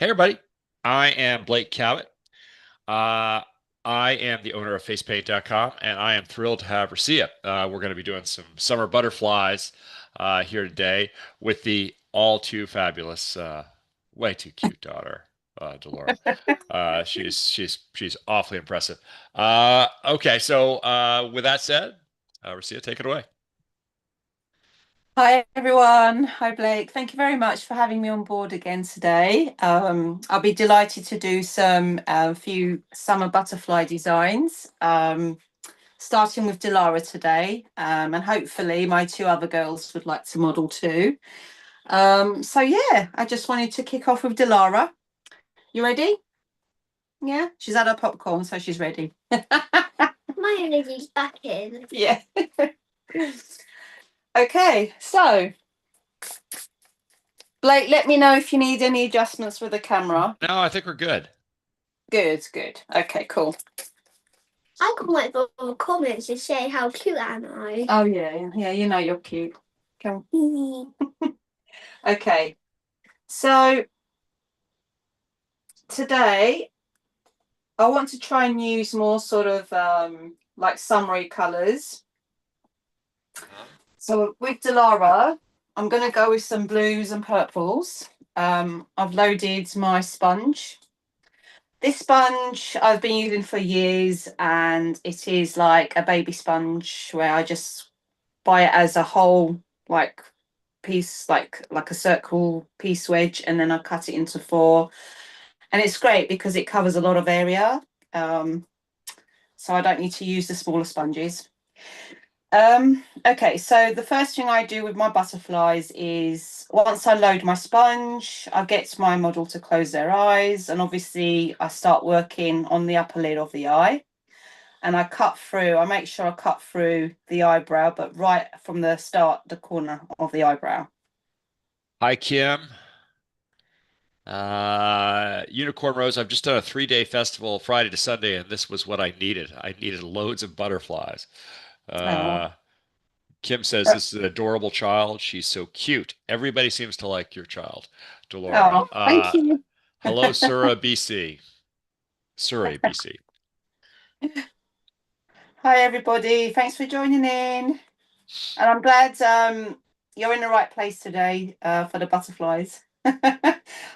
Hey everybody, I am Blake Cabot. Uh, I am the owner of facepaint.com and I am thrilled to have Rasiha. We're going to be doing some summer butterflies here today with the all too fabulous, way too cute daughter, Delora. She's awfully impressive. Okay, so with that said, Rasiha, take it away. Hi everyone. Hi Blake. Thank you very much for having me on board again today. I'll be delighted to do some few summer butterfly designs, starting with Delara today, and hopefully my two other girls would like to model too. So yeah, I just wanted to kick off with Delara. You ready? Yeah, she's had her popcorn, so she's ready. My energy's back in. Yeah. Okay, so Blake, let me know if you need any adjustments with the camera. No, I think we're good. Good, good. Okay, cool. I comment on the comments to say how cute am I. Oh yeah, yeah, you know you're cute. Come. Okay. So today I want to try and use more sort of like summery colours. So with Delara, I'm gonna go with some blues and purples. I've loaded my sponge. This sponge I've been using for years and it is like a baby sponge where I just buy it as a whole like piece, like a circle piece wedge, and then I cut it into four. And it's great because it covers a lot of area. Um, so I don't need to use the smaller sponges. Okay, so the first thing I do with my butterflies is once I load my sponge, I get my model to close their eyes, and obviously I start working on the upper lid of the eye. And I make sure I cut through the eyebrow, but right from the start, the corner of the eyebrow. Hi, Kim. Unicorn Rose, I've just done a 3-day festival, Friday to Sunday, and this was what I needed. I needed loads of butterflies. Oh, Uh, Kim says this is an adorable child. She's so cute. Everybody seems to like your child, Delora. oh, thank you. Hello, Surah, BC. Surrey, BC. Hi, everybody. Thanks for joining in. And I'm glad you're in the right place today for the butterflies.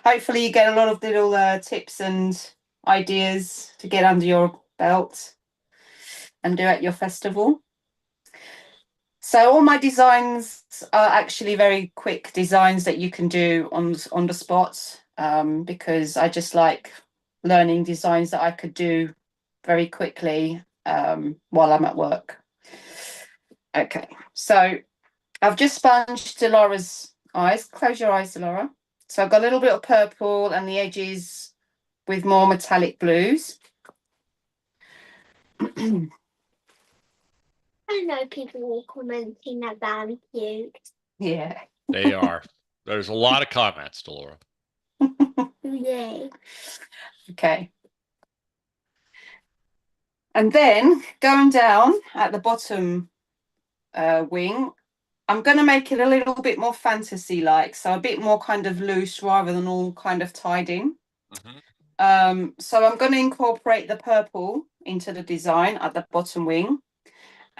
Hopefully, you get a lot of little tips and ideas to get under your belt and do at your festival. So all my designs are actually very quick designs that you can do on the spot, because I just like learning designs that I could do very quickly while I'm at work. Okay, so I've just sponged Delora's eyes. Close your eyes, Delora. So I've got a little bit of purple and the edges with more metallic blues. I know people will commenting that I'm cute. Yeah. They are. There's a lot of comments, Delora. Yay. Okay. And then going down at the bottom wing, I'm going to make it a little bit more fantasy-like, so a bit more kind of loose rather than all kind of tied in. So I'm going to incorporate the purple into the design at the bottom wing.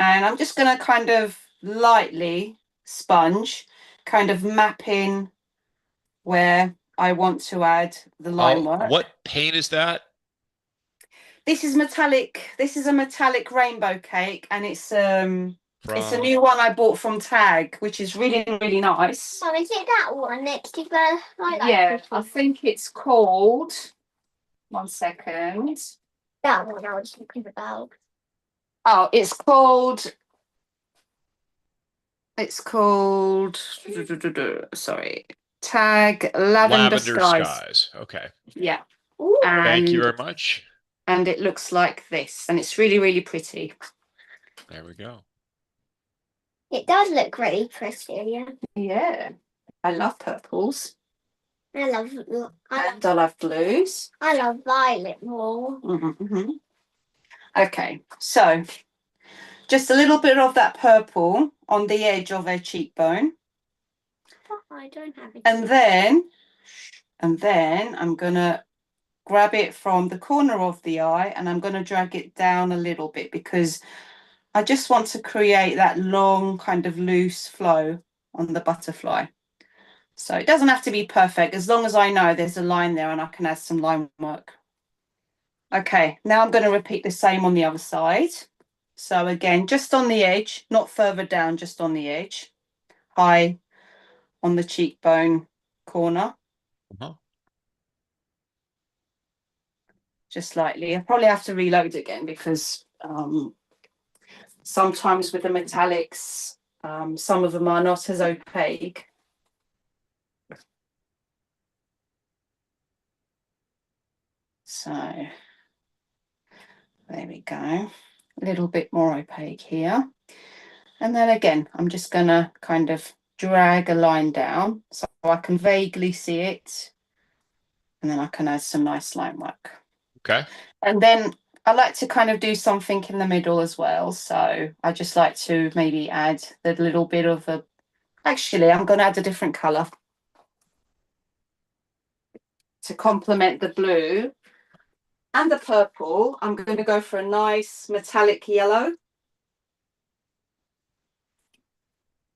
And I'm just going to kind of lightly sponge, kind of map in where I want to add the line Oh, work. what paint is that? This is metallic. This is a metallic rainbow cake, and it's a From new one I bought from Tag, which is really, really nice. Oh, is it that one next to the Yeah, I think it's called, one second. That one I was talking about. Oh, it's called sorry, Tag Lavender Lavender Skies. Skies. Okay. Yeah. Ooh. Thank you very much. And it looks like this, and it's really, really pretty. There we go. It does look really pretty, yeah. Yeah, I love purples. I love And I love blues. I love violet more. Mm-hmm. Okay, so just a little bit of that purple on the edge of her cheekbone. Oh, I don't have it. And then And then I'm going to grab it from the corner of the eye and I'm going to drag it down a little bit because I just want to create that long kind of loose flow on the butterfly. So it doesn't have to be perfect as long as I know there's a line there and I can add some line work. Okay, now I'm going to repeat the same on the other side. So again, just on the edge, not further down, just on the edge, high on the cheekbone corner. Just slightly. I probably have to reload again because sometimes with the metallics, some of them are not as opaque. So there we go. A little bit more opaque here. And then again, I'm just going to kind of drag a line down so I can vaguely see it. And then I can add some nice line work. Okay. And then I like to kind of do something in the middle as well. So I just like to maybe add a little bit of a, actually, I'm going to add a different color to complement the blue and the purple. I'm going to go for a nice metallic yellow.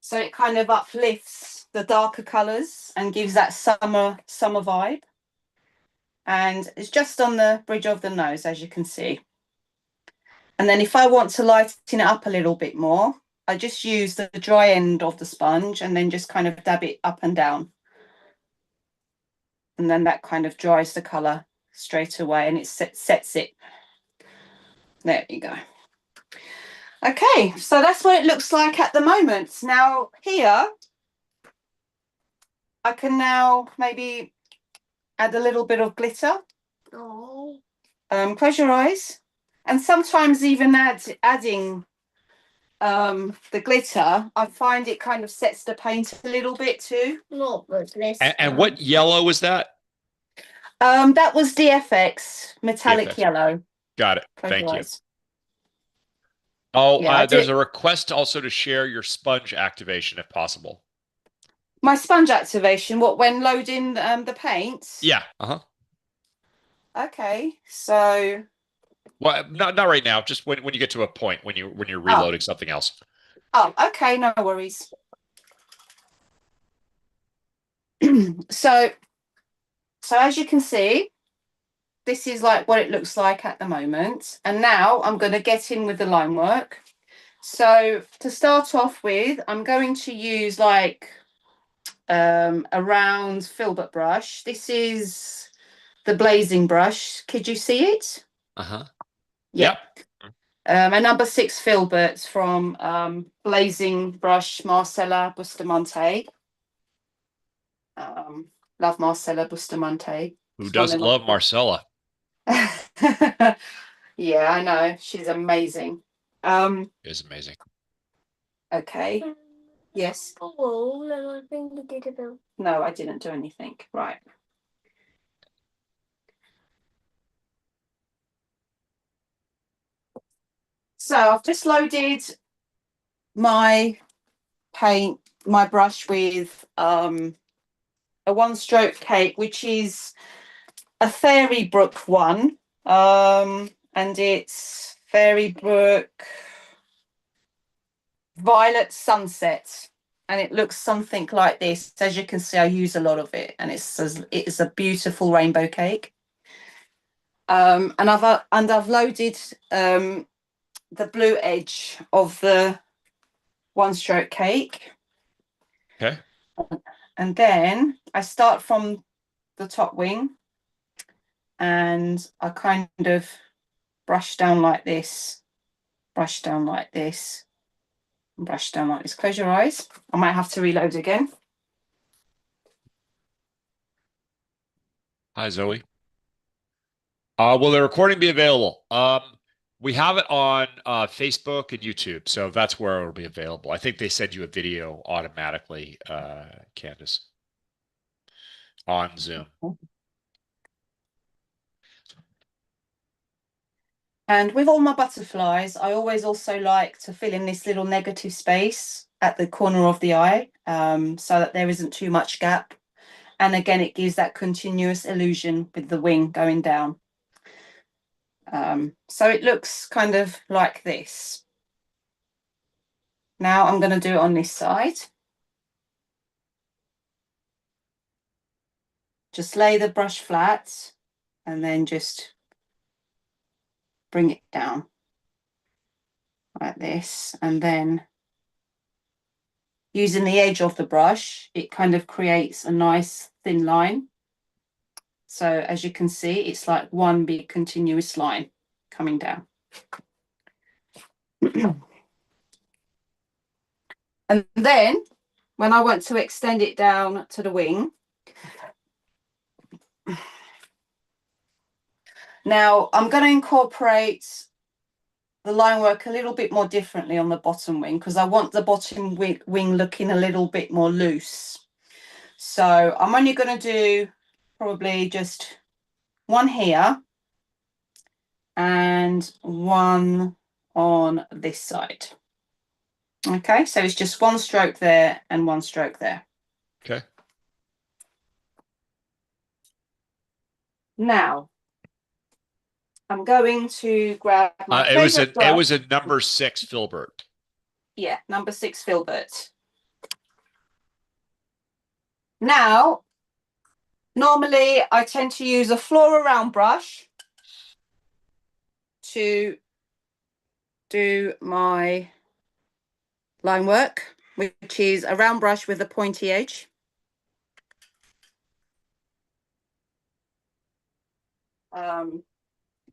So it kind of uplifts the darker colors and gives that summer vibe. And it's just on the bridge of the nose, as you can see. And then if I want to lighten it up a little bit more, I just use the dry end of the sponge and then just kind of dab it up and down. And then that kind of dries the colour straight away and it sets it. There you go. Okay, so that's what it looks like at the moment. Now here, I can now maybe add a little bit of glitter. Oh. Close your eyes. And sometimes even adding the glitter, I find it kind of sets the paint a little bit too. What was this? And what yellow was that? That was DFX metallic DFX. yellow. Got it. Close Thank your you. eyes. Oh, Yeah, there's a request also to share your sponge activation if possible. My sponge activation, what, when loading the paints? Yeah. Okay, so Well, not right now. Just when you get to a point when you're reloading something else. oh, okay, no worries. So as you can see, this is like what it looks like at the moment. And now I'm going to get in with the line work. So to start off with, I'm going to use like a round filbert brush. This is the blazing brush. Could you see it? Uh-huh. Yeah. Yep. A number 6 filbert from blazing brush Marcella Bustamante. Love Marcella Bustamante. Who doesn't love Marcella? Yeah, I know. She's amazing. It's amazing. Okay. Yes. Oh, and I think you did a bit. No, I didn't do anything. Right. So I've just loaded my paint, my brush with a one-stroke cake, which is a Fairy Brook one. And it's Fairy Brook Violet Sunset. And it looks something like this. As you can see, I use a lot of it, and it's a beautiful rainbow cake. And I've loaded the blue edge of the one-stroke cake. Okay. And then I start from the top wing, and I kind of brush down like this, brush down like this, and brush down like this. Close your eyes. I might have to reload again. Hi, Zoe. Will the recording be available? We have it on Facebook and YouTube, so that's where it'll be available. I think they send you a video automatically, Candace, on Zoom. And with all my butterflies, I always also like to fill in this little negative space at the corner of the eye, so that there isn't too much gap. And again, it gives that continuous illusion with the wing going down. So it looks kind of like this. Now I'm going to do it on this side. Just lay the brush flat and then just bring it down like this. And then using the edge of the brush, it kind of creates a nice thin line. So as you can see, it's like one big continuous line coming down. And then when I want to extend it down to the wing, now I'm going to incorporate the line work a little bit more differently on the bottom wing because I want the bottom wing looking a little bit more loose. So I'm only going to do probably just one here and one on this side. Okay, so it's just one stroke there and one stroke there. Okay. Now I'm going to grab my It was favorite a number 6 filbert. Yeah, number 6 filbert. Now, normally I tend to use a floral round brush to do my line work, which is a round brush with a pointy edge.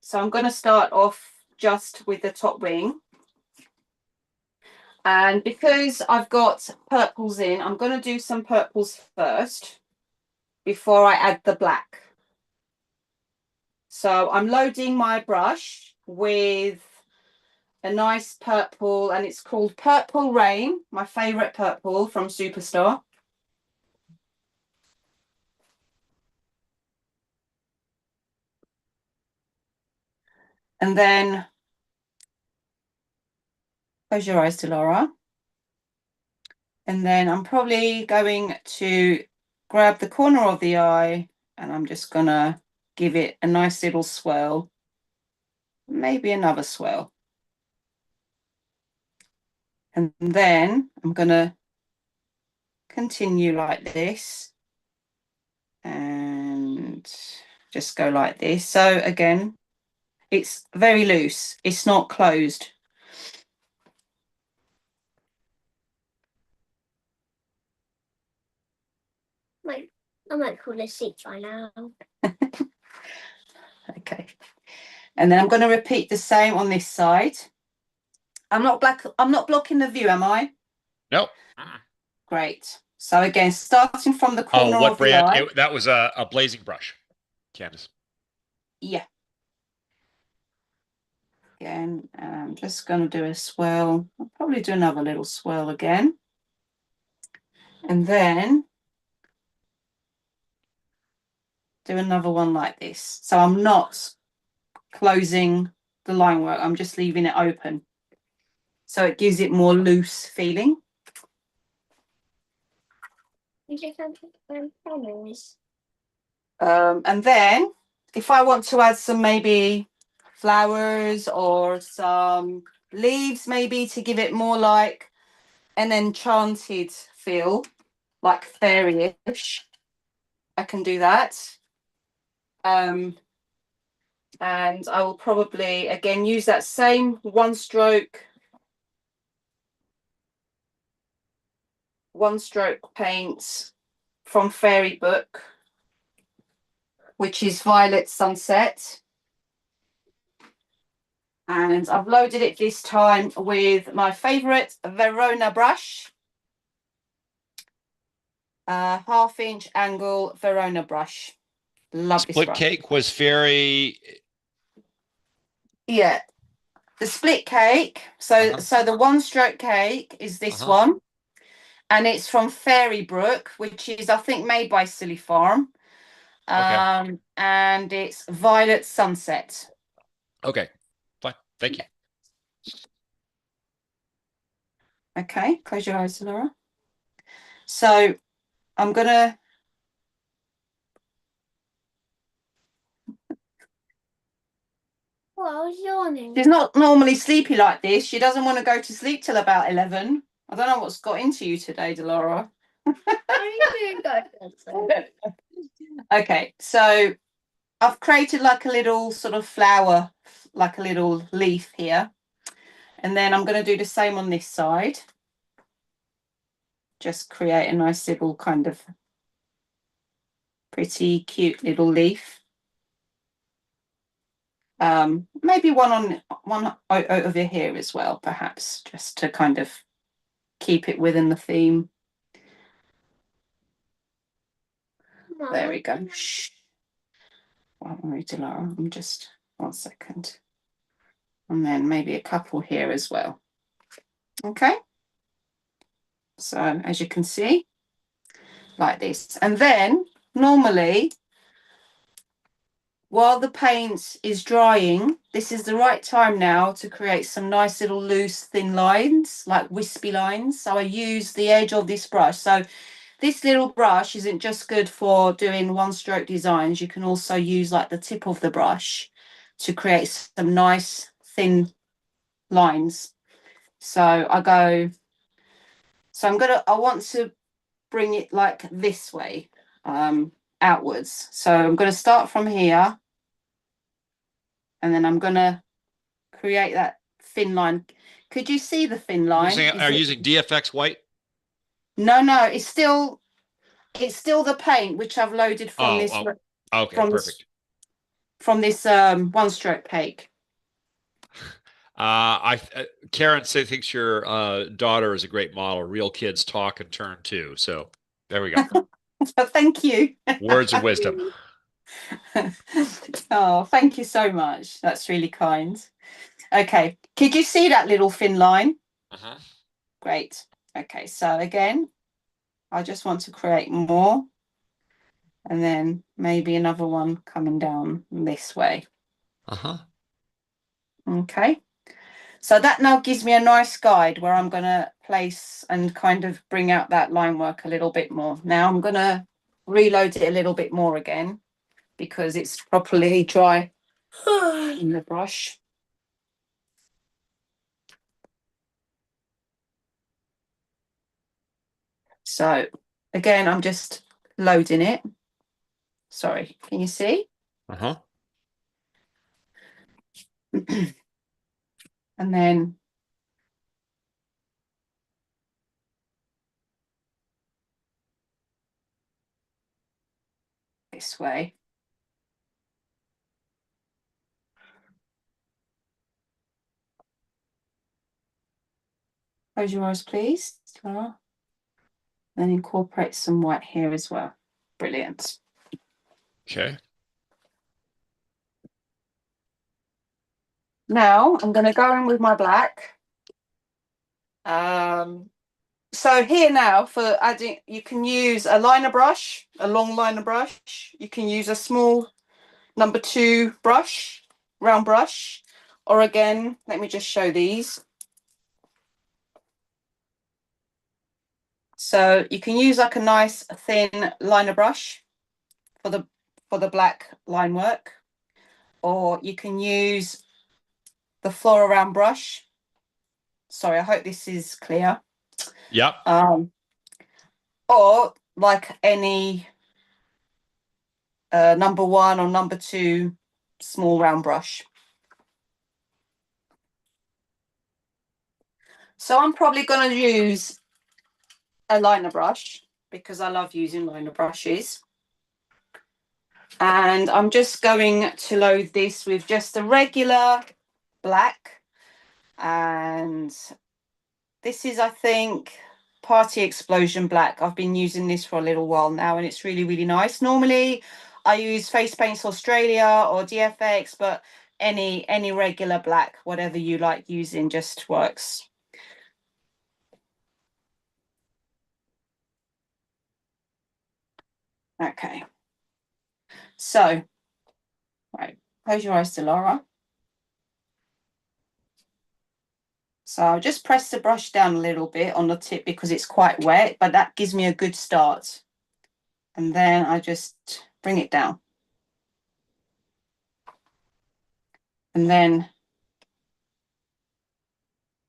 So I'm going to start off just with the top wing. And because I've got purples in, I'm going to do some purples first before I add the black. So I'm loading my brush with a nice purple, and it's called Purple Rain, my favorite purple from Superstar. And then close your eyes, Delora. And then I'm probably going to grab the corner of the eye and I'm just gonna give it a nice little swirl, maybe another swirl. And then I'm gonna continue like this and just go like this. So again, it's very loose, it's not closed. I might call this seat by now. Okay. And then I'm going to repeat the same on this side. I'm not blocking the view, am I? Nope. Great. So again, starting from the corner Oh, what of brand? the eye. That was a blazing brush, Candace. Yeah. Again, I'm just going to do a swirl. I'll probably do another little swirl again. And then do another one like this. So I'm not closing the line work. I'm just leaving it open. So it gives it more loose feeling. And then if I want to add some maybe flowers or some leaves maybe to give it more like an enchanted feel, like fairy-ish, I can do that. And I will probably again use that same one stroke paint from Fairy Book, which is Violet Sunset. And I've loaded it this time with my favorite Verona brush, 1/2 inch angle Verona brush. Love this Split brush. cake was very. Yeah, the split cake. So the one stroke cake is this one, and it's from Fairy Brook, which is I think made by Silly Farm. Okay. And it's Violet Sunset. Okay, fine. Thank you. Okay, close your eyes, Laura. So I'm gonna Well, I was yawning. She's not normally sleepy like this. She doesn't want to go to sleep till about 11. I don't know what's got into you today, Delora. Okay, so I've created like a little sort of flower, like a little leaf here. And then I'm going to do the same on this side. Just create a nice little kind of pretty cute little leaf. Maybe one over here as well, perhaps, just to kind of keep it within the theme. Mom. There we go. Shh. Don't worry, Dilara. I'm just 1 second. And then maybe a couple here as well. Okay. So as you can see, like this. And then normally, while the paint is drying, this is the right time now to create some nice little loose thin lines, like wispy lines. So I use the edge of this brush. So this little brush isn't just good for doing one stroke designs. You can also use like the tip of the brush to create some nice thin lines. So I want to bring it like this way, outwards. So I'm going to start from here, and then I'm going to create that thin line. Could you see the thin line? Are you using DFX white? No, it's still the paint which I've loaded from this. Okay, from perfect. From this one stroke cake. Karen thinks your daughter is a great model. Real kids talk and turn too. So there we go. So thank you. Words of wisdom. Oh, thank you so much. That's really kind. Okay, could you see that little thin line? Great. Okay, so again, I just want to create more, and then maybe another one coming down this way. Okay, so that now gives me a nice guide where I'm going to place and kind of bring out that line work a little bit more. Now I'm going to reload it a little bit more again because it's properly dry in the brush. So again, I'm just loading it. Sorry, can you see? And then this way. Close your eyes, please. Then incorporate some white here as well. Brilliant. Okay. Now I'm going to go in with my black. So here now for adding, you can use a liner brush, a long liner brush. You can use a small number 2 brush, round brush, or again, let me just show these. So you can use like a nice thin liner brush for the black line work, or you can use the floral round brush. Sorry, I hope this is clear. Yep. Or like any number 1 or number 2 small round brush. So I'm probably going to use a liner brush because I love using liner brushes. And I'm just going to load this with just a regular black. And this is, I think, Party Explosion Black. I've been using this for a little while now, and it's really, really nice. Normally, I use Face Paints Australia or DFX, but any regular black, whatever you like using, just works. Okay. So, right, close your eyes, Laura. So I'll just press the brush down a little bit on the tip because it's quite wet, but that gives me a good start. And then I just bring it down. and then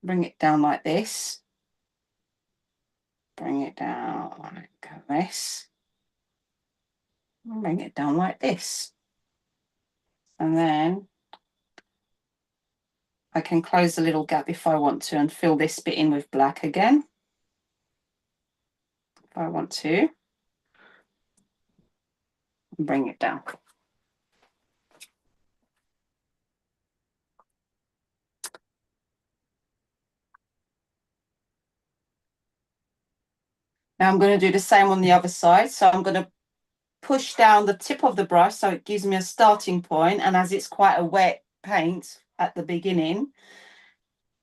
bring it down like this. Bring it down like this. Bring it down like this. And then I can close the little gap if I want to and fill this bit in with black again. If I want to. And bring it down. Now I'm going to do the same on the other side. So I'm going to push down the tip of the brush so it gives me a starting point, and as it's quite a wet paint at the beginning,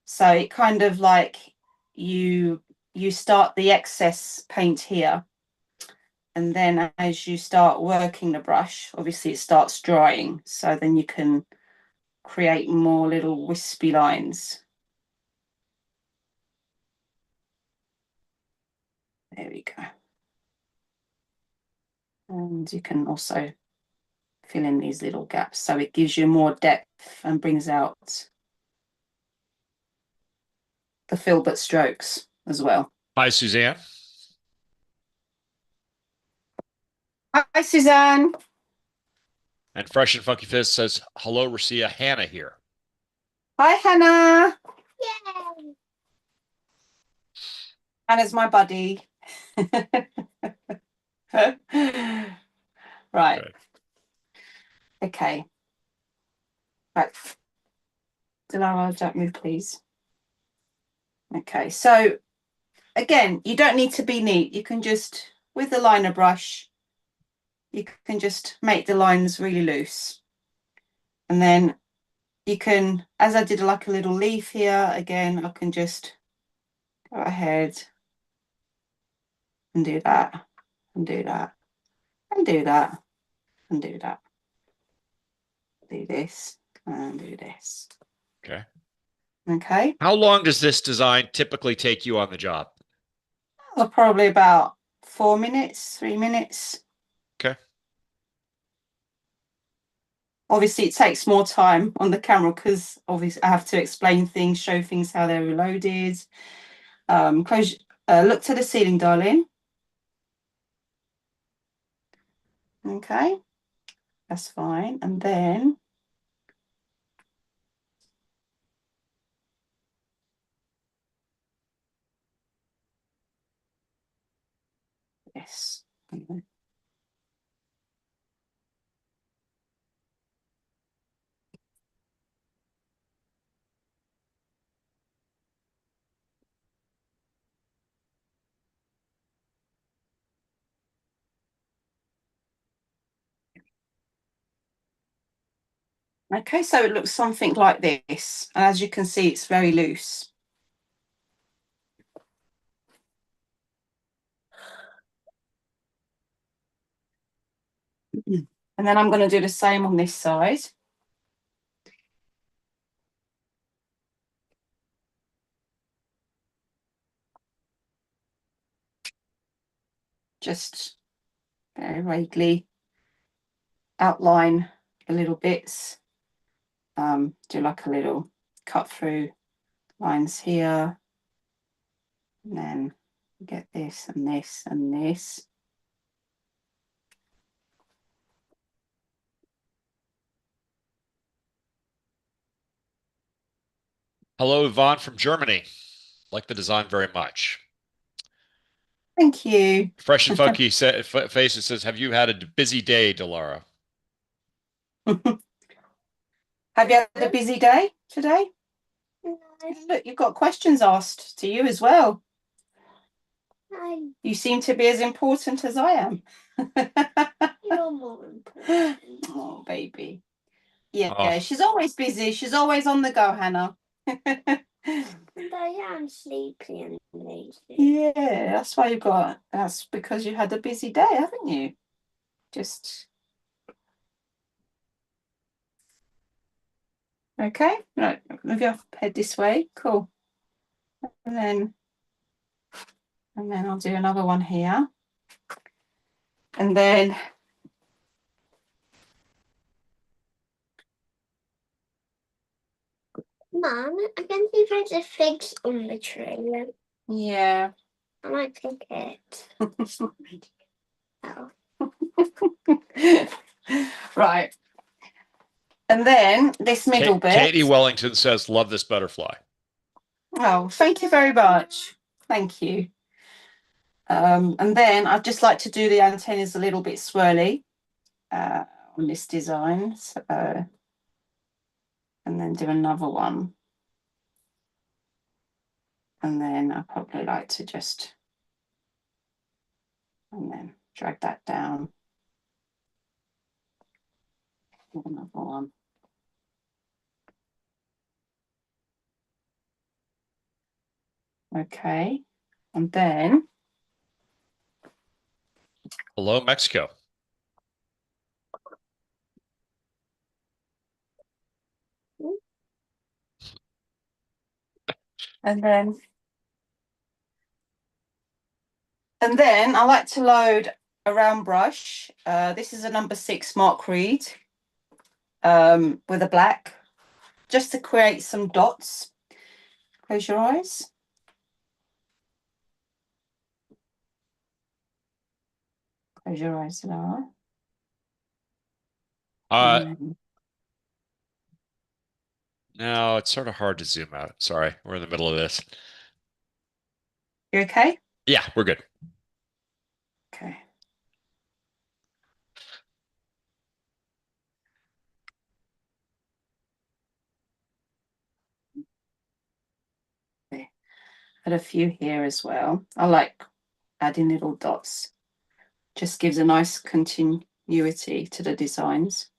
so it kind of like you start the excess paint here, and then as you start working the brush, obviously it starts drying, so then you can create more little wispy lines. There we go. And you can also fill in these little gaps so it gives you more depth and brings out the filbert strokes as well. Hi, Suzanne. Hi, Suzanne. And Fresh and Funky Fizz says, hello, Rasiha, Hannah here. Hi, Hannah. Yay! Hannah's my buddy. Right. Good. Okay. Right. Dilara, don't move, please. Okay, so again, you don't need to be neat. You can just, with the liner brush, you can just make the lines really loose. And then you can, as I did like a little leaf here, again, I can just go ahead and do that, and do that, and do that, and do that. Do this, and do this. Okay. Okay. How long does this design typically take you on the job? Well, probably about 4 minutes, 3 minutes. Okay. Obviously, it takes more time on the camera because obviously I have to explain things, show things how they're reloaded. Look to the ceiling, darling. Okay, that's fine. And then this. Okay, so it looks something like this. And as you can see, it's very loose. And then I'm going to do the same on this side. Just very vaguely outline the little bits. Do like a little cut through lines here. And then get this and this and this. Hello, Yvonne from Germany. Like the design very much. Thank you. Fresh and Funky Faces says, have you had a busy day, Dilara? Have you had a busy day today? No, Look, you've got questions asked to you as well. no, You seem to be as important as I am. you're more important. Oh, baby. Yeah, Oh. she's always busy. She's always on the go, Hannah. And I am sleepy and lazy. Yeah, that's why that's because you had a busy day, haven't you? Just okay. Right, move your head this way. Cool. And then I'll do another one here. And then . Mum, I can see there's a figs on the tree. Yeah. I might take it. Oh. Right. And then this middle bit. Katie Wellington says, love this butterfly. Oh, thank you very much. Thank you. And then I'd just like to do the antennas a little bit swirly on this design. So, and then do another one. And then I probably like to just, and then drag that down. Another one. Okay. And then Hello, Mexico. And then I like to load a round brush. This is a number 6 Mark Reed with a black, just to create some dots. Close your eyes. Close your eyes, Lara. No, it's sort of hard to zoom out. Sorry, we're in the middle of this. You okay? Yeah, we're good. Okay. Okay. Add a few here as well. I like adding little dots. Just gives a nice continuity to the designs.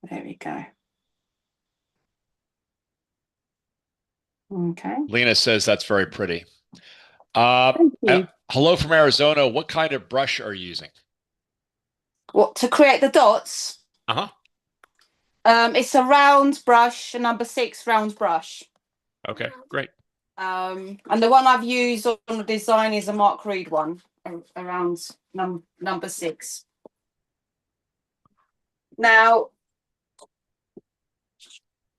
There we go. Okay. Lena says that's very pretty. Thank you. Hello from Arizona. What kind of brush are you using? What, to create the dots? Uh-huh. It's a round brush, a number 6 round brush. Okay, great. And the one I've used on the design is a Mark Reed one, around number 6. Now,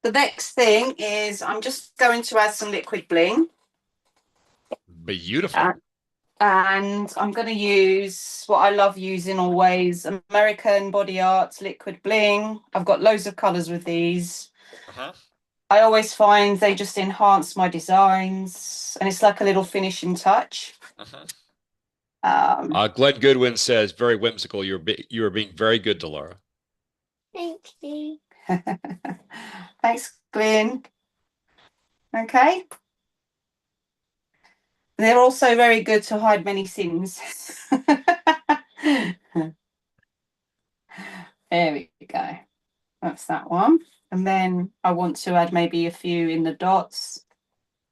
the next thing is I'm just going to add some liquid bling. Beautiful. And I'm going to use what I love using always, American Body Art liquid bling. I've got loads of colours with these. I always find they just enhance my designs, and it's like a little finishing touch. Glenn Goodwin says, very whimsical. You are being very good to Laura. Thank you. Thanks, Glenn. Okay. They're also very good to hide many sins. There we go. That's that one. And then I want to add maybe a few in the dots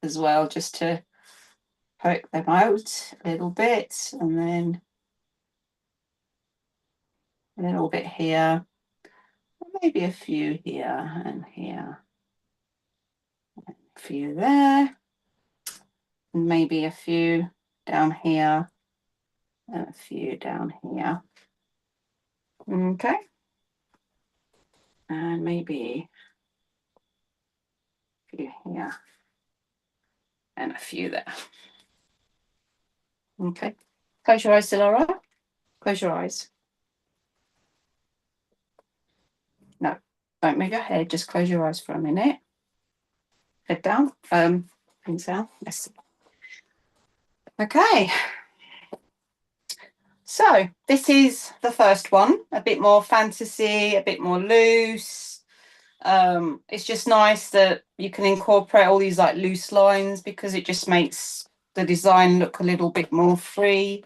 as well, just to poke them out a little bit. And then a little bit here. Maybe a few here and here. A few there. And maybe a few down here. And a few down here. Okay. And maybe a few here. And a few there. Okay. Close your eyes, Laura. Close your eyes. No, don't move your head. Just close your eyes for a minute. Head down. Hands down. Yes. Okay. So this is the first one. A bit more fantasy, a bit more loose. It's just nice that you can incorporate all these like loose lines, because it just makes the design look a little bit more free.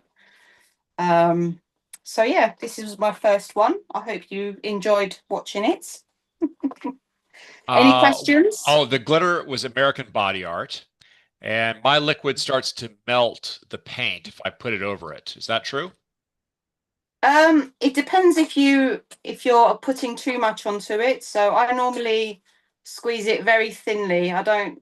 So yeah, this is my first one. I hope you enjoyed watching it. Any questions? Oh, the glitter was American Body Art, and my liquid starts to melt the paint if I put it over it. Is that true? It depends if you're putting too much onto it. So I normally squeeze it very thinly. I don't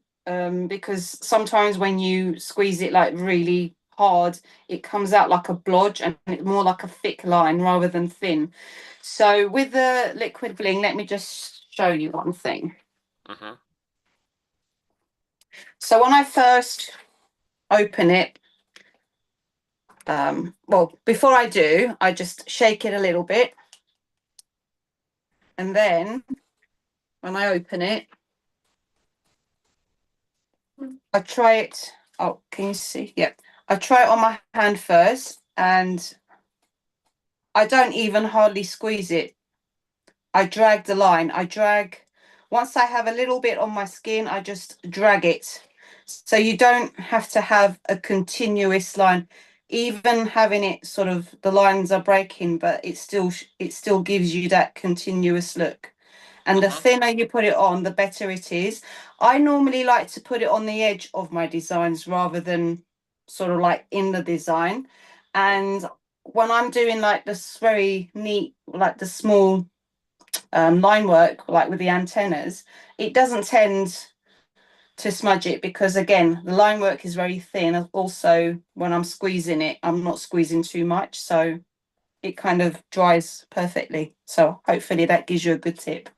because sometimes when you squeeze it like really hard, it comes out like a blodge and it's more like a thick line rather than thin. So with the liquid bling, let me just show you one thing. So when I first open it, well, before I do, I just shake it a little bit. And then when I open it, I try it. Oh, can you see? Yep. I try it on my hand first, and I don't even hardly squeeze it. I drag the line. Once I have a little bit on my skin, I just drag it. So you don't have to have a continuous line. Even having it sort of, the lines are breaking, but it still gives you that continuous look. And the thinner you put it on, the better it is. I normally like to put it on the edge of my designs rather than sort of like in the design. And when I'm doing like this very neat, like the small line work, like with the antennas, it doesn't tend to smudge it because, again, the line work is very thin. Also, when I'm squeezing it, I'm not squeezing too much. So it kind of dries perfectly. So hopefully that gives you a good tip.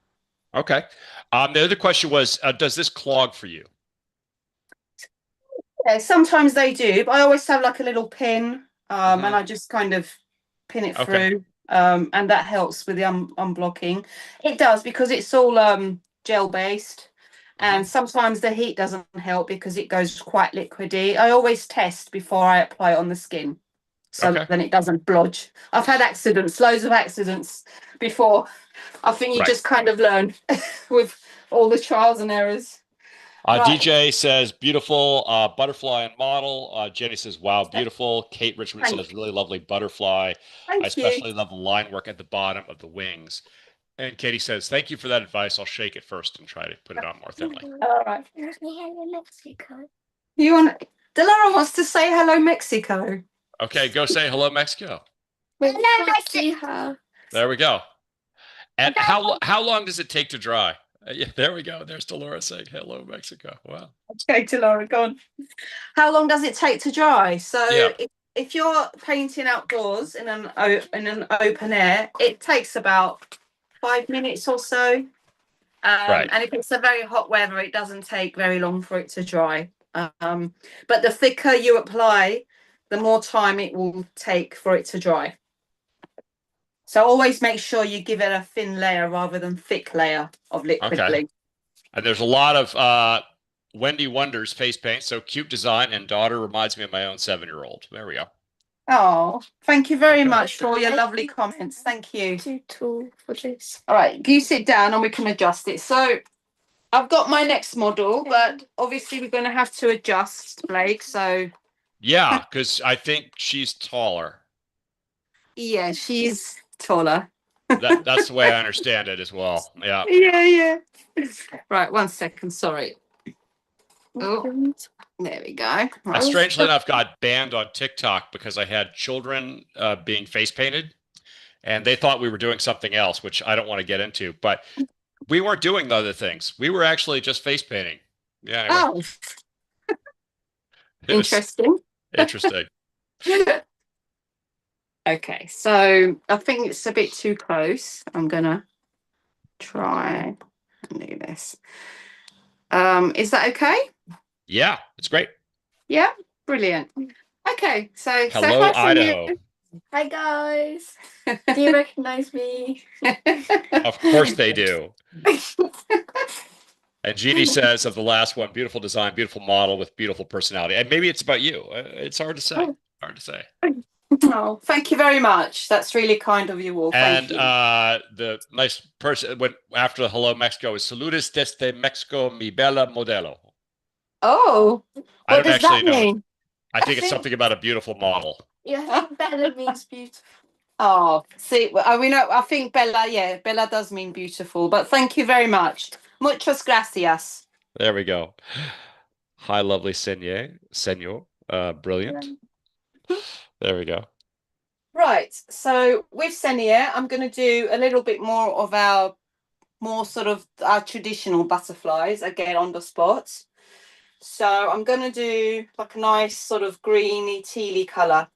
Okay. The other question was, does this clog for you? Yeah, sometimes they do, but I always have like a little pin, and I just kind of pin it through, and that helps with the unblocking. It does because it's all gel based, and sometimes the heat doesn't help because it goes quite liquidy. I always test before I apply it on the skin, so then it doesn't blodge. I've had accidents, loads of accidents before. I think you just kind of learn with all the trials and errors. DJ says, beautiful butterfly and model. Jenny says, wow, beautiful. Kate Richmond says, really lovely butterfly. I especially love the line work at the bottom of the wings. And Katie says, thank you for that advice. I'll shake it first and try to put it on more thinly. All right. Delara wants to say hello, Mexico. Okay, go say hello, Mexico. Hello, Rasiha. There we go. And how long does it take to dry? Yeah, there we go. There's Delora saying hello, Mexico. Wow. Okay, Delora, go on. How long does it take to dry? So if you're painting outdoors in an open air, it takes about 5 minutes or so. And if it's a very hot weather, it doesn't take very long for it to dry. But the thicker you apply, the more time it will take for it to dry. So always make sure you give it a thin layer rather than thick layer of liquid bling. And there's a lot of Wendy Wonders face paint. So cute design, and daughter reminds me of my own 7-year-old. There we go. Oh, thank you very much for all your lovely comments. Thank you. Too tall for this. All right, you sit down and we can adjust it. So I've got my next model, but obviously we're going to have to adjust, Blake. So yeah, because I think she's taller. Yeah, she's taller. That's the way I understand it as well. Yeah. Yeah. Right, 1 second. Sorry. Oh, there we go. I strangely enough got banned on TikTok because I had children being face painted, and they thought we were doing something else, which I don't want to get into. But we weren't doing the other things. We were actually just face painting. Yeah. Anyway. Oh, interesting. Interesting. Okay, so I think it's a bit too close. I'm gonna try and do this. Is that okay? Yeah, it's great. Yeah, brilliant. Okay, so hello, Idaho. Hi guys. Do you recognize me? Of course they do. And Jeannie says of the last one, beautiful design, beautiful model with beautiful personality. And maybe it's about you. It's hard to say. Hard to say. Oh, thank you very much. That's really kind of you all. Thank you. The nice person went after the hello Mexico is saludes desde Mexico, mi bella modelo. Oh, what does that mean? I think it's something about a beautiful model. Yeah, bella means beautiful. Oh, see, we know. I think Bella. Yeah, Bella does mean beautiful. But thank you very much. Muchas gracias. There we go. Hi, lovely senor. Brilliant. There we go. Right. So with Senia, I'm going to do a little bit more of our traditional butterflies again on the spot. So I'm going to do like a nice sort of greeny, tealy colour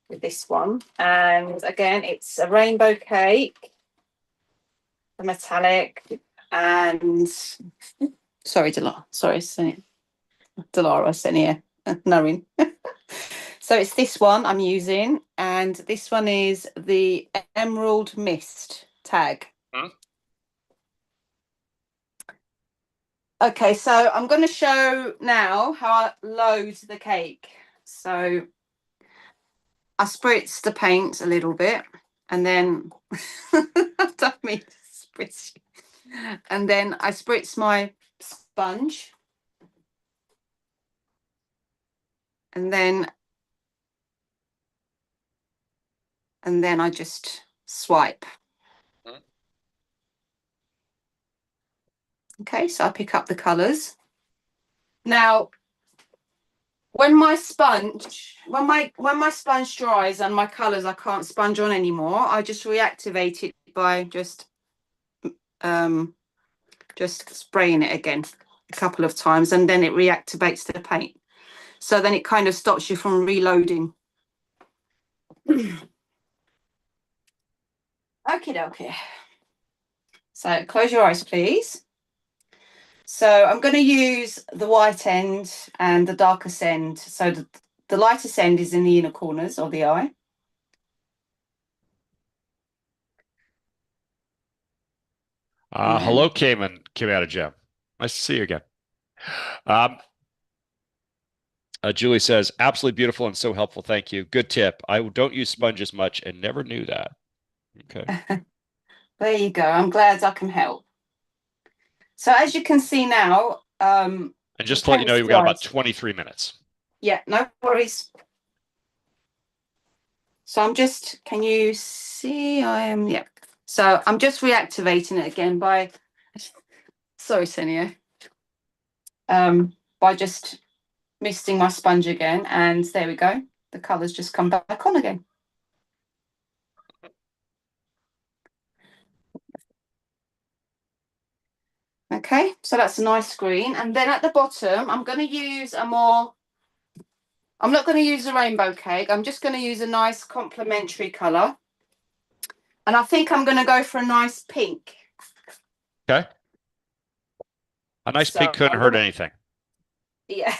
with this one. And again, it's a rainbow cake, a metallic, and sorry, Dolores, knowing. So it's this one I'm using, and this one is the Emerald Mist tag. Okay, so I'm going to show now how I load the cake. So I spritz the paint a little bit, and then I don't mean to spritz. And then I spritz my sponge, and then I just swipe. Okay, so I pick up the colours. Now, when my sponge dries and my colours I can't sponge on anymore, I just reactivate it by just spraying it again a couple of times, and then it reactivates the paint. So then it kind of stops you from reloading. Okay. So close your eyes, please. So I'm going to use the white end and the darkest end. So the lightest end is in the inner corners of the eye. Hello, Cayman out of Gem. Nice to see you again. Julie says, absolutely beautiful and so helpful. Thank you. Good tip. I don't use sponges much and never knew that. Okay. There you go. I'm glad I can help. So as you can see now, and just to let you know, we've got about 23 minutes. Yeah, no worries. So I'm just, can you see? Yeah. So I'm just reactivating it again by, sorry, Senia, by just misting my sponge again, and there we go. The colours just come back on again. Okay, so that's a nice green. And then at the bottom, I'm going to use I'm not going to use a rainbow cake. I'm just going to use a nice complementary colour. And I think I'm going to go for a nice pink. Okay. A nice pink couldn't hurt anything. Yeah.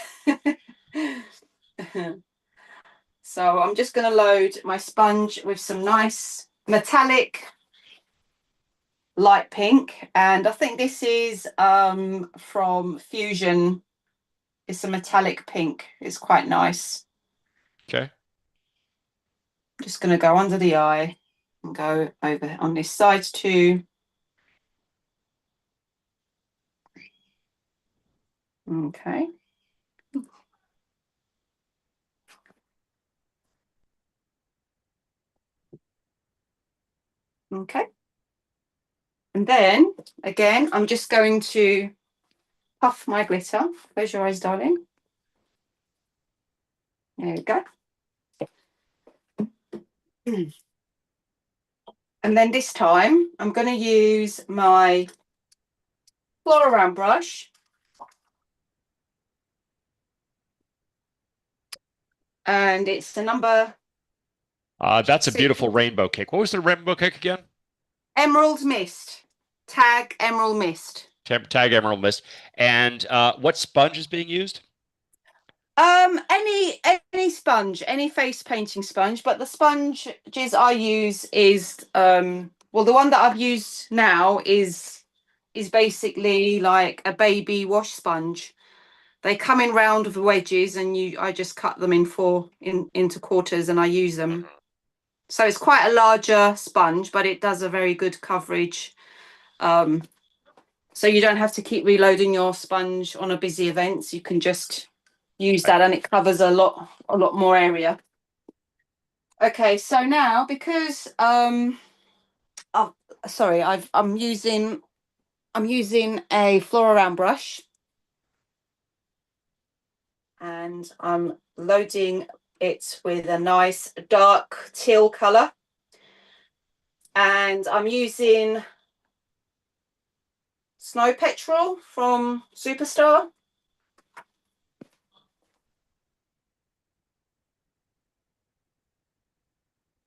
So I'm just going to load my sponge with some nice metallic light pink, and I think this is from Fusion. It's a metallic pink. It's quite nice. Okay. I'm just going to go under the eye and go over on this side too. Okay. Okay. And then again, I'm just going to puff my glitter. Close your eyes, darling. There we go. And then this time, I'm going to use my floral round brush. And it's the number. That's a beautiful rainbow cake. What was the rainbow cake again? Emerald Mist. Tag Emerald Mist. Tag Emerald Mist. And what sponge is being used? Any sponge, any face painting sponge, but the sponges I use is well, the one that I've used now is basically like a baby wash sponge. They come in round with wedges, and I just cut them into quarters, and I use them. So it's quite a larger sponge, but it does a very good coverage. So you don't have to keep reloading your sponge on a busy event. So you can just use that, and it covers a lot more area. Okay, so now because I'm using a floral round brush, and I'm loading it with a nice dark teal color, and I'm using Snow Petrol from Superstar.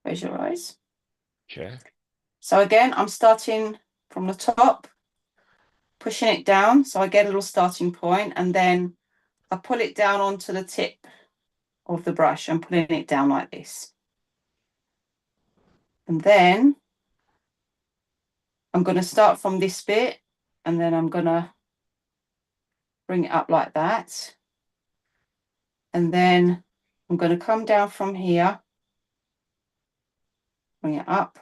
Close your eyes. Okay. So again, I'm starting from the top, pushing it down so I get a little starting point, and then I pull it down onto the tip of the brush and putting it down like this. And then I'm going to start from this bit, and then I'm going to bring it up like that. And then I'm going to come down from here, bring it up,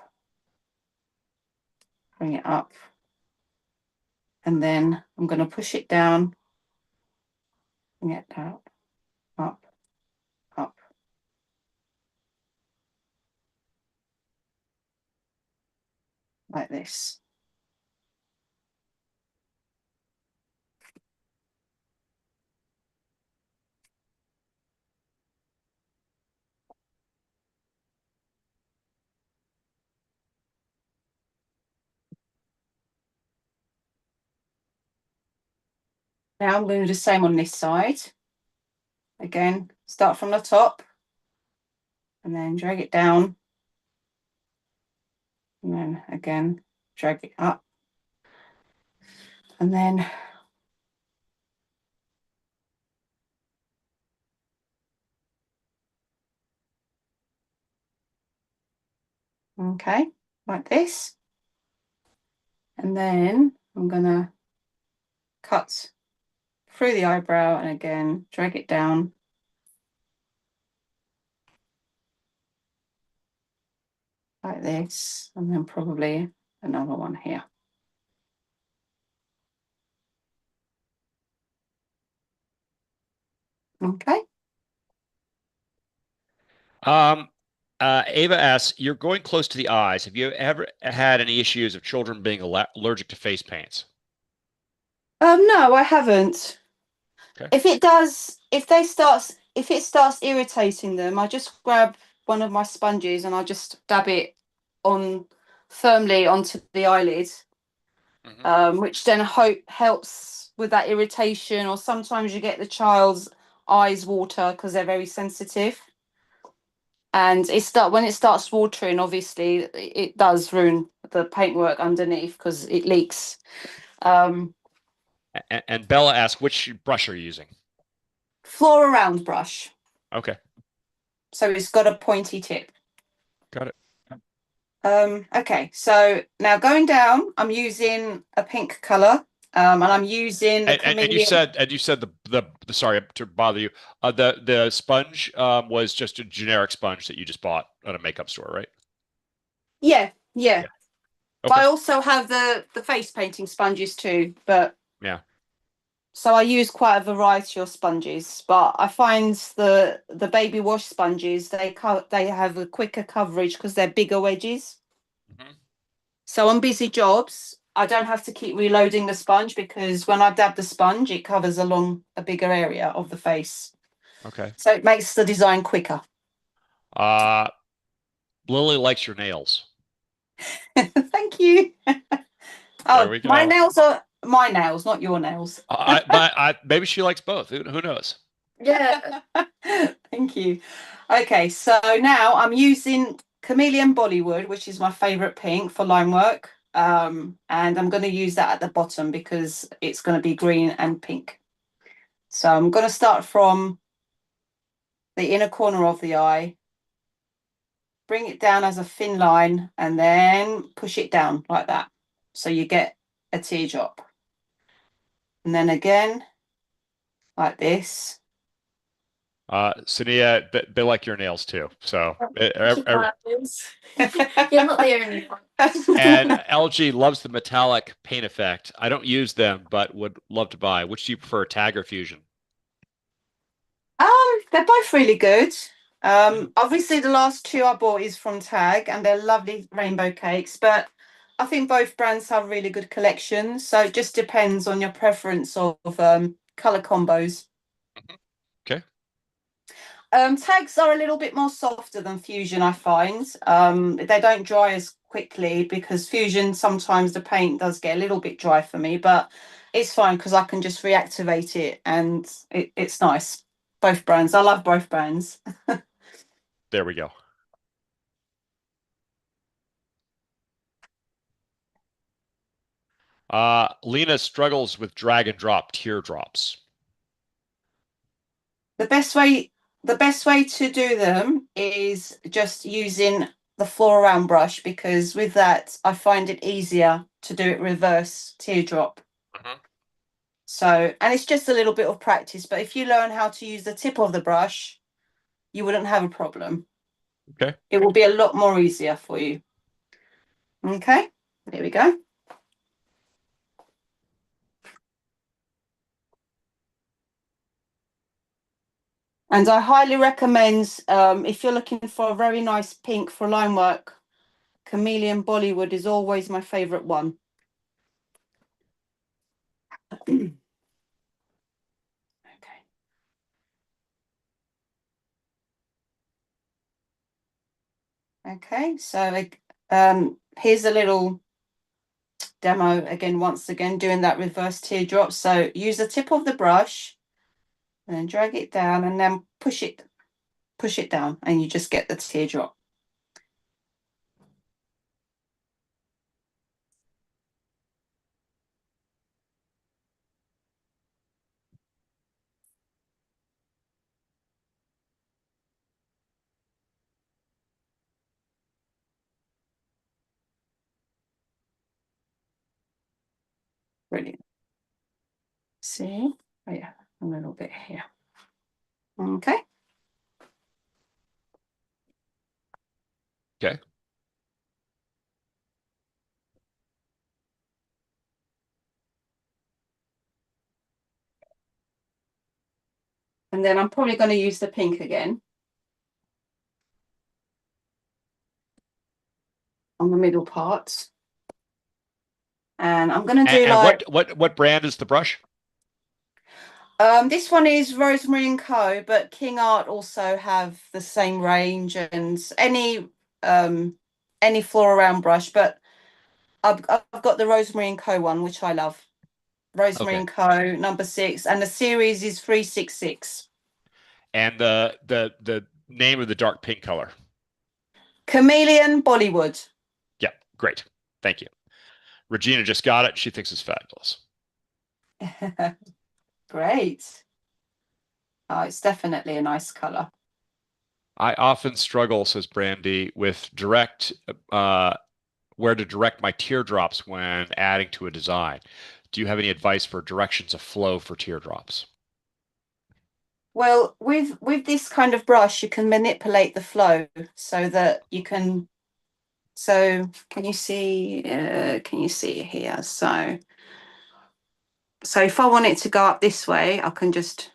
bring it up. And then I'm going to push it down, bring it down, up, up. Like this. Now I'm going to do the same on this side. Again, start from the top and then drag it down. And then again, drag it up. And then okay, like this. And then I'm going to cut through the eyebrow and again, drag it down. Like this, and then probably another one here. Okay. Ava asks, you're going close to the eyes. Have you ever had any issues of children being allergic to face paints? No, I haven't. Okay. If it starts irritating them, I just grab one of my sponges and I just dab it on firmly onto the eyelid, which then helps with that irritation. Or sometimes you get the child's eyes water because they're very sensitive, and when it starts watering, obviously it does ruin the paintwork underneath because it leaks. And Bella asks, which brush are you using? Flora round brush. Okay. So it's got a pointy tip. Got it. Okay, so now going down, I'm using a pink color, and I'm using the and you said the sorry to bother you. The sponge was just a generic sponge that you just bought at a makeup store, right? Yeah. Okay. But I also have the face painting sponges too, but yeah. So I use quite a variety of sponges, but I find the baby wash sponges they have a quicker coverage because they're bigger wedges. So on busy jobs, I don't have to keep reloading the sponge because when I dab the sponge, it covers along a bigger area of the face. Okay. So it makes the design quicker. Lily likes your nails. Thank you. There we go. My nails are my nails, not your nails. But maybe she likes both. Who knows? Yeah. Thank you. Okay, so now I'm using Chameleon Bollywood, which is my favorite pink for line work. And I'm going to use that at the bottom because it's going to be green and pink. So I'm going to start from the inner corner of the eye, bring it down as a thin line, and then push it down like that. So you get a teardrop. And then again, like this. Sania, they like your nails too. So You're not the only one. and LG loves the metallic paint effect. I don't use them, but would love to buy. Which do you prefer, Tag or Fusion? They're both really good. Obviously the last two I bought is from Tag and they're lovely rainbow cakes, but I think both brands have really good collections. So it just depends on your preference of color combos. Okay. Tags are a little bit more softer than Fusion, I find. They don't dry as quickly because Fusion, sometimes the paint does get a little bit dry for me, but it's fine because I can just reactivate it and it's nice. Both brands. I love both brands. There we go. Lena struggles with drag and drop teardrops. The best way to do them is just using the floor around brush, because with that I find it easier to do it reverse teardrop. So, and it's just a little bit of practice, but if you learn how to use the tip of the brush, you wouldn't have a problem. Okay. It will be a lot more easier for you. Okay, there we go. And I highly recommend, if you're looking for a very nice pink for line work, Chameleon Bollywood is always my favorite one. Okay. Okay, so here's a little demo again, once again, doing that reverse teardrop. So use the tip of the brush and then drag it down and then push it down and you just get the teardrop. Brilliant. See? Oh yeah, a little bit here. Okay. Okay. And then I'm probably going to use the pink again on the middle parts. And I'm going to do and what brand is the brush? This one is Rosemary and Co, but King Art also have the same range, and any floor around brush, but I've got the Rosemary and Co one, which I love. Rosemary Okay. and Co number 6, and the series is 366. And the name of the dark pink color. Chameleon Bollywood. Yeah, great. Thank you. Regina just got it. She thinks it's fabulous. Great. Oh, it's definitely a nice color. I often struggle, says Brandy, with where to direct my teardrops when adding to a design. Do you have any advice for directions of flow for teardrops? Well, with this kind of brush, you can manipulate the flow so that you can. So can you see? Can you see here? So if I want it to go up this way, I can just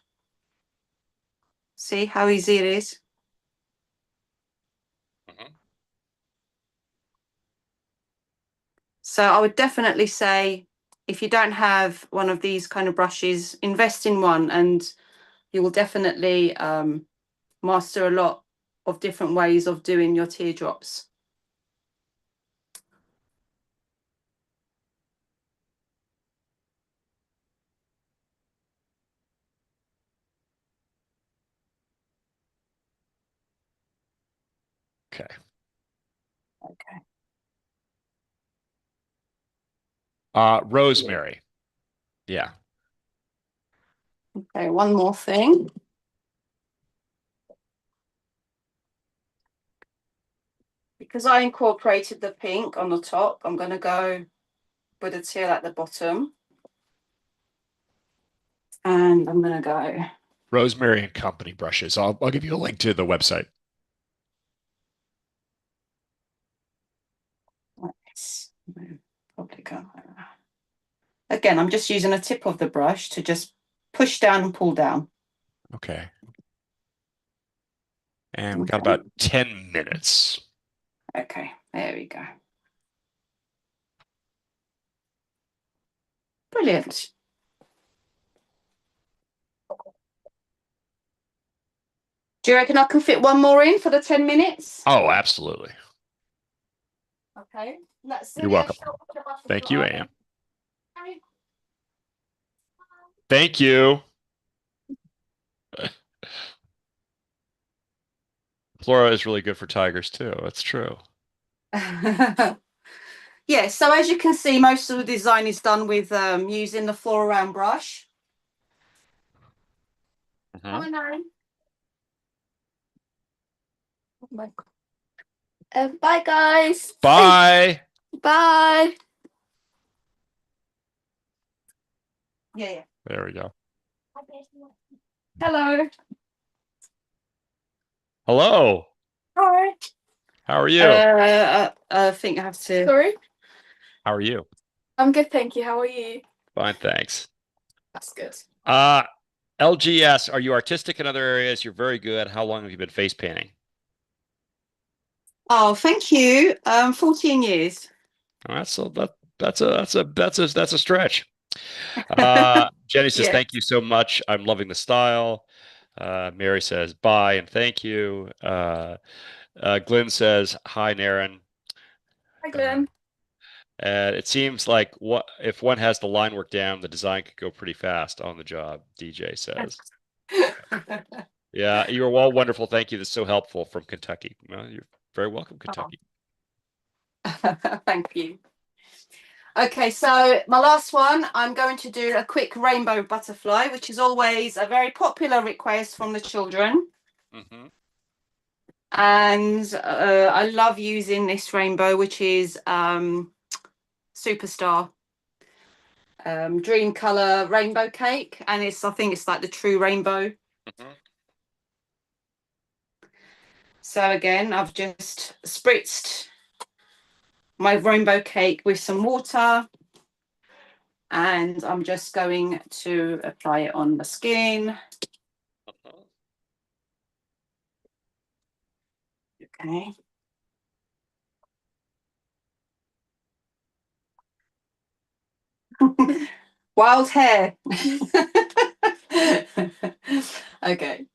see how easy it is. So I would definitely say, if you don't have one of these kind of brushes, invest in one, and you will definitely master a lot of different ways of doing your teardrops. Okay. Okay. Rosemary. Yeah. Okay, one more thing. Because I incorporated the pink on the top, I'm going to go with a teal at the bottom. And I'm going to go. Rosemary and Company brushes. I'll give you a link to the website. Probably go. Again, I'm just using a tip of the brush to just push down and pull down. Okay. And we've got about 10 minutes. Okay, there we go. Brilliant. Do you reckon I can fit one more in for the 10 minutes? Oh, absolutely. Okay. Let's You're welcome. Thank you, Anne. Thank you. Flora is really good for tigers too. That's true. Yeah, so as you can see, most of the design is done with using the floral round brush. Mhm. Bye, guys. Bye. Bye. Yeah. There we go. Hello. Hello. Hi. How are you? I think I have to. Sorry. How are you? I'm good, thank you. How are you? Fine, thanks. That's good. LGS, are you artistic in other areas? You're very good. How long have you been face painting? Oh, thank you. 14 years. Oh, that's a stretch. Jenny says, Yeah. thank you so much. I'm loving the style. Mary says, bye and thank you. Glenn says, hi, Naren. Hi, Glenn. And it seems like what if one has the line work down, the design could go pretty fast on the job, DJ says. Yeah, you are all wonderful. Thank you. That's so helpful from Kentucky. Well, you're very welcome, Kentucky. Thank you. Okay, so my last one, I'm going to do a quick rainbow butterfly, which is always a very popular request from the children. Mm-hmm. And I love using this rainbow, which is Superstar Dream Color Rainbow Cake. And I think it's like the true rainbow. Mm-hmm. So again, I've just spritzed my rainbow cake with some water. And I'm just going to apply it on the skin. Okay. Wild hair. Okay.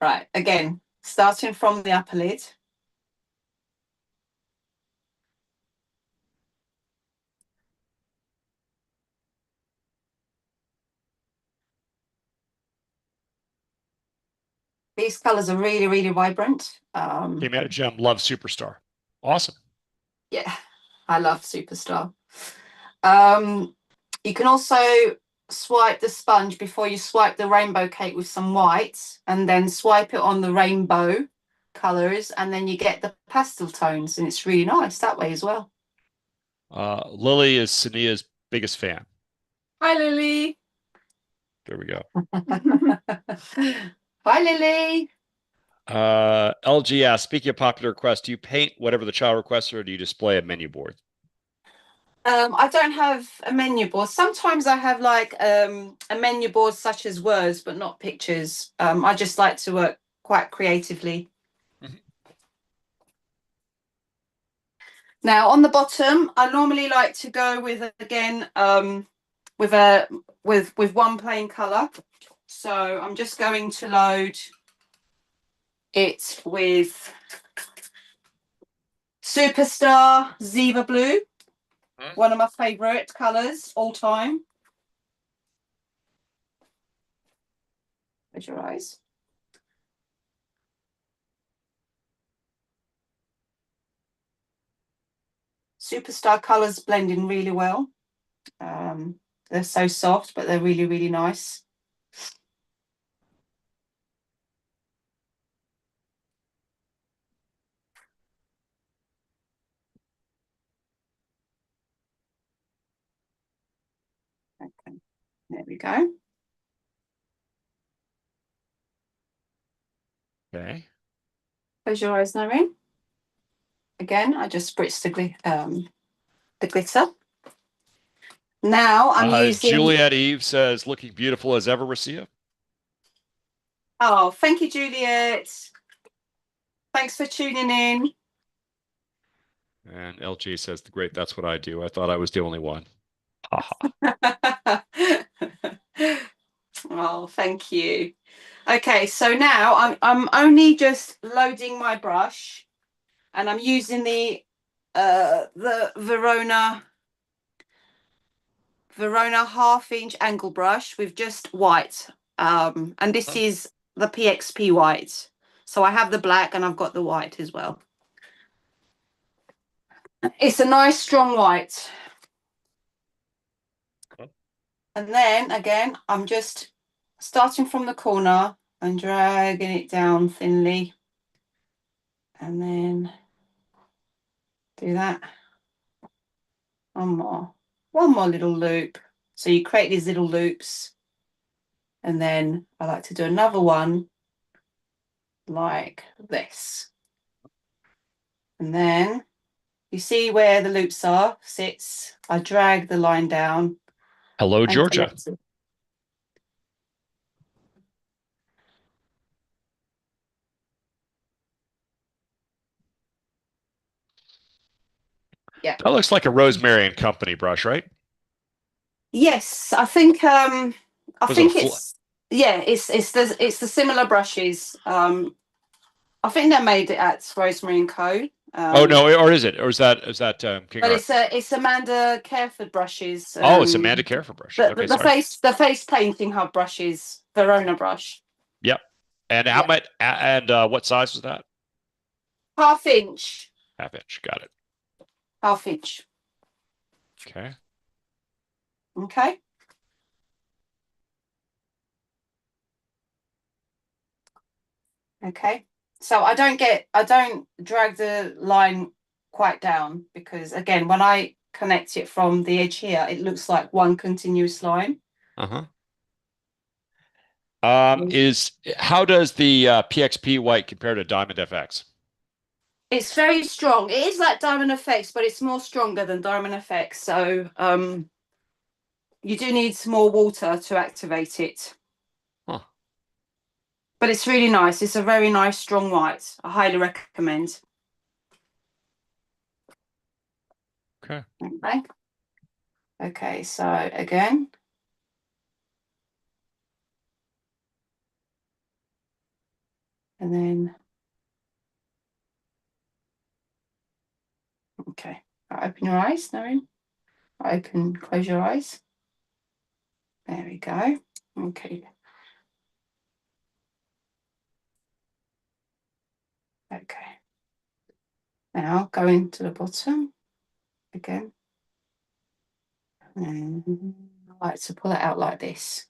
Right. Again, starting from the upper lid. These colors are really, really vibrant. Came out of Gem. Love Superstar. Awesome. Yeah, I love Superstar. You can also swipe the sponge before you swipe the rainbow cake with some white, and then swipe it on the rainbow colors, and then you get the pastel tones, and it's really nice that way as well. Lily is Sania's biggest fan. Hi, Lily. There we go. Bye, Lily. LGS, speaking of popular requests, do you paint whatever the child requests or do you display a menu board? I don't have a menu board. Sometimes I have like a menu board such as words, but not pictures. I just like to work quite creatively. Now on the bottom, I normally like to go with again with one plain color. So I'm just going to load it with Superstar Ziva Blue, one of my favorite colors all time. Close your eyes. Superstar colors blend in really well. They're so soft, but they're really, really nice. Okay, there we go. Okay. Close your eyes, Noreen. Again, I just spritzed the glitter. Now I'm using. Juliet Eve says, looking beautiful as ever, Rasiha. Oh, thank you, Juliet. Thanks for tuning in. And LG says, great, that's what I do. I thought I was the only one. Oh, thank you. Okay, so now I'm only just loading my brush, and I'm using the Verona 1/2 inch angle brush with just white. And this is the PXP white. So I have the black and I've got the white as well. It's a nice strong white. And then again, I'm just starting from the corner and dragging it down thinly. And then do that. One more little loop. So you create these little loops. And then I like to do another one like this. And then you see where the loops sits. I drag the line down. Hello, Georgia. Yeah. That looks like a Rosemary and Company brush, right? Yes, I think Was it a it's the similar brushes. I think they made it at Rosemary and Co. Oh no, or is it? Or is that King But Art? it's Amanda Careford brushes. Oh, it's Amanda Careford brushes. Okay, sorry. The face painting hub brushes, Verona brush. Yep. And how much? And what size was that? 1/2 inch. 1/2 inch. Got it. 1/2 inch. Okay. Okay. Okay. So I don't drag the line quite down, because again, when I connect it from the edge here, it looks like one continuous line. Uh-huh. How does the PXP white compare to Diamond FX? It's very strong. It is like Diamond FX, but it's more stronger than Diamond FX. So you do need some more water to activate it. Huh. But it's really nice. It's a very nice strong white. I highly recommend. Okay. Okay. Okay, so again. And then, okay. Open your eyes, Noreen. Close your eyes. There we go. Okay. Okay. Now going to the bottom again. And I like to pull it out like this.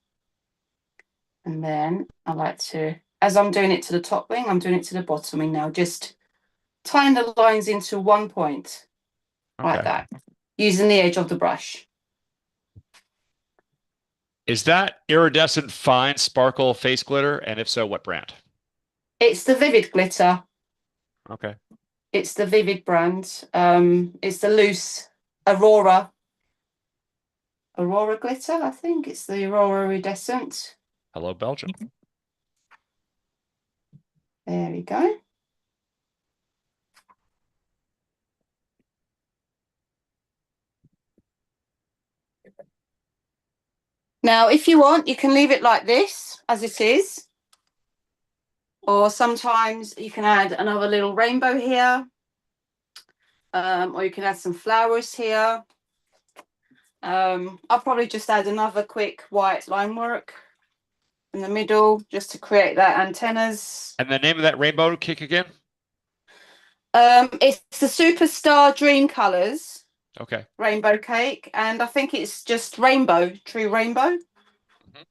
And then I like to, as I'm doing it to the top wing, I'm doing it to the bottom wing now. Just tying the lines into one point, like that, using the edge of the brush. Is that iridescent fine sparkle face glitter? And if so, what brand? It's the Vivid glitter. Okay. It's the Vivid brand. It's the loose Aurora glitter, I think. It's the Aurora iridescent. Hello, Belgium. There we go. Now, if you want, you can leave it like this, as it is. Or sometimes you can add another little rainbow here. Or you can add some flowers here. I'll probably just add another quick white line work in the middle, just to create that antennas. And the name of that rainbow kick again? It's the Superstar Dream Colors. Okay. Rainbow cake, and I think it's just rainbow, true rainbow. Mm-hmm.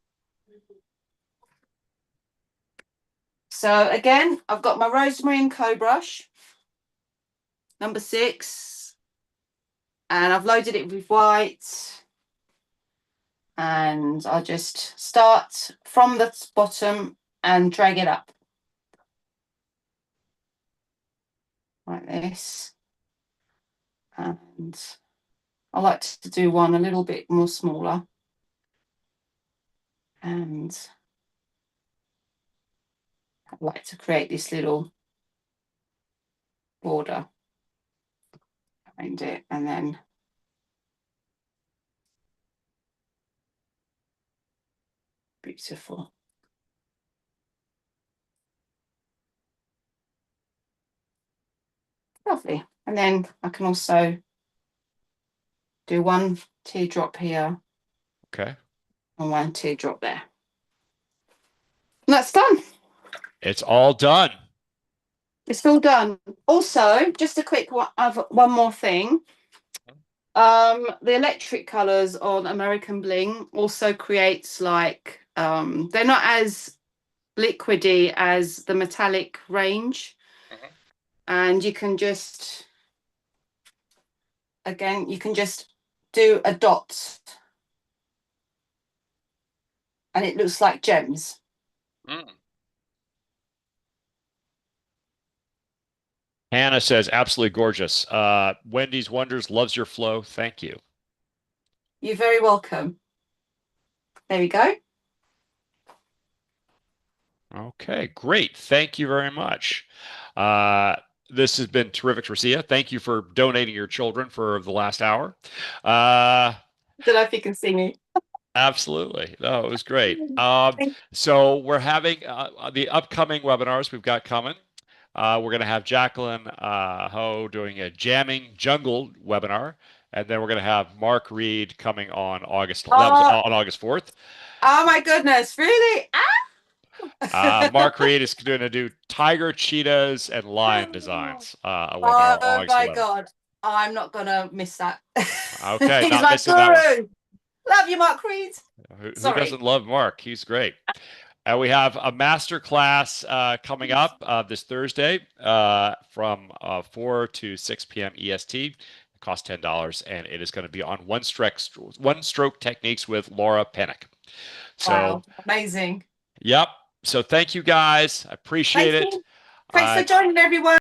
So again, I've got my Rosemary and Co brush, number 6, and I've loaded it with white. And I'll just start from the bottom and drag it up like this. And I like to do one a little bit more smaller. And I like to create this little border around it, and then beautiful. Lovely. And then I can also do one teardrop here. Okay. And one teardrop there. And that's done. It's all done. It's all done. Also, just a quick one more thing. The electric colors on American Bling also creates like they're not as liquidy as the metallic range. And you can just do a dot and it looks like gems. Hannah says, absolutely gorgeous. Wendy's Wonders loves your flow. Thank you. You're very welcome. There we go. Okay, great. Thank you very much. This has been terrific, Rasiha. Thank you for donating your children for the last hour. Don't know if you can see me. Absolutely. No, it was great. So we're having the upcoming webinars we've got coming. We're going to have Jacqueline Ho doing a jamming jungle webinar, and then we're going to have Mark Reed coming on August 4th. Oh my goodness, really? Mark Reed is going to do tiger, cheetahs, and lion designs. Oh my God. I'm not going to miss that. Okay, He's not my missing that one. guru. Love you, Mark Reed. Who doesn't love Mark? He's great. And we have a master class coming up this Thursday from 4 to 6 p.m. EST. It costs $10, and it is going to be on one-stroke techniques with Laura Pennick. So, wow, amazing. Yep. So thank you guys. I appreciate it. Thanks for joining, everyone.